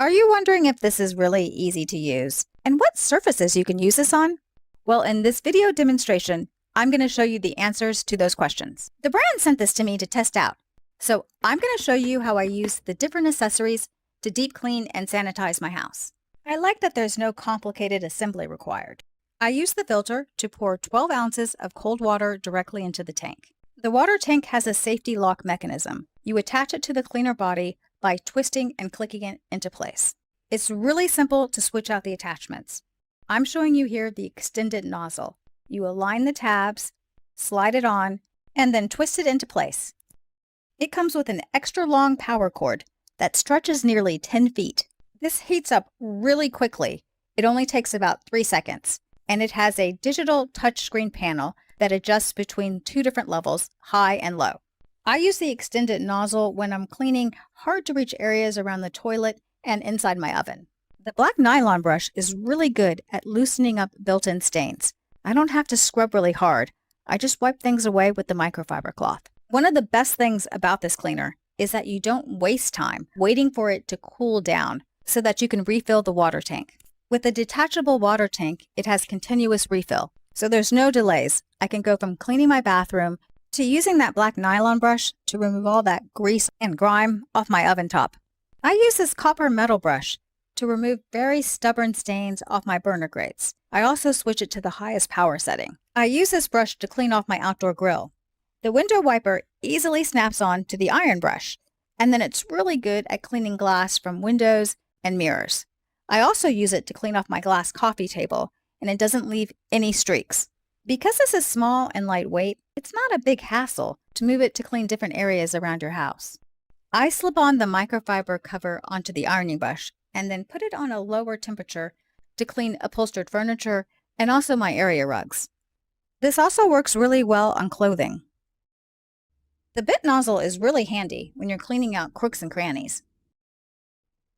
Are you wondering if this is really easy to use and what surfaces you can use this on? Well, in this video demonstration, I'm going to show you the answers to those questions. The brand sent this to me to test out, so I'm going to show you how I use the different accessories to deep clean and sanitize my house. I like that there's no complicated assembly required. I use the filter to pour 12 ounces of cold water directly into the tank. The water tank has a safety lock mechanism. You attach it to the cleaner body by twisting and clicking it into place. It's really simple to switch out the attachments. I'm showing you here the extended nozzle. You align the tabs, slide it on, and then twist it into place. It comes with an extra long power cord that stretches nearly 10 feet. This heats up really quickly. It only takes about 3 seconds, and it has a digital touchscreen panel that adjusts between 2 different levels, high and low. I use the extended nozzle when I'm cleaning hard-to-reach areas around the toilet and inside my oven. The black nylon brush is really good at loosening up built-in stains. I don't have to scrub really hard. I just wipe things away with the microfiber cloth. One of the best things about this cleaner is that you don't waste time waiting for it to cool down so that you can refill the water tank. With a detachable water tank, it has continuous refill, so there's no delays. I can go from cleaning my bathroom to using that black nylon brush to remove all that grease and grime off my oven top. I use this copper metal brush to remove very stubborn stains off my burner grates. I also switch it to the highest power setting. I use this brush to clean off my outdoor grill. The window wiper easily snaps on to the iron brush, and then it's really good at cleaning glass from windows and mirrors. I also use it to clean off my glass coffee table, and it doesn't leave any streaks. Because this is small and lightweight, it's not a big hassle to move it to clean different areas around your house. I slip on the microfiber cover onto the ironing brush and then put it on a lower temperature to clean upholstered furniture and also my area rugs. This also works really well on clothing. The bit nozzle is really handy when you're cleaning out crooks and crannies.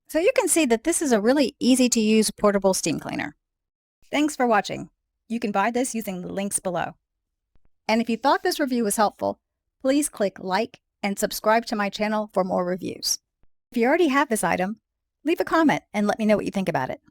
So you can see that this is a really easy to use portable steam cleaner. Thanks for watching. You can buy this using the links below. And if you thought this review was helpful, please click like and subscribe to my channel for more reviews. If you already have this item, leave a comment and let me know what you think about it.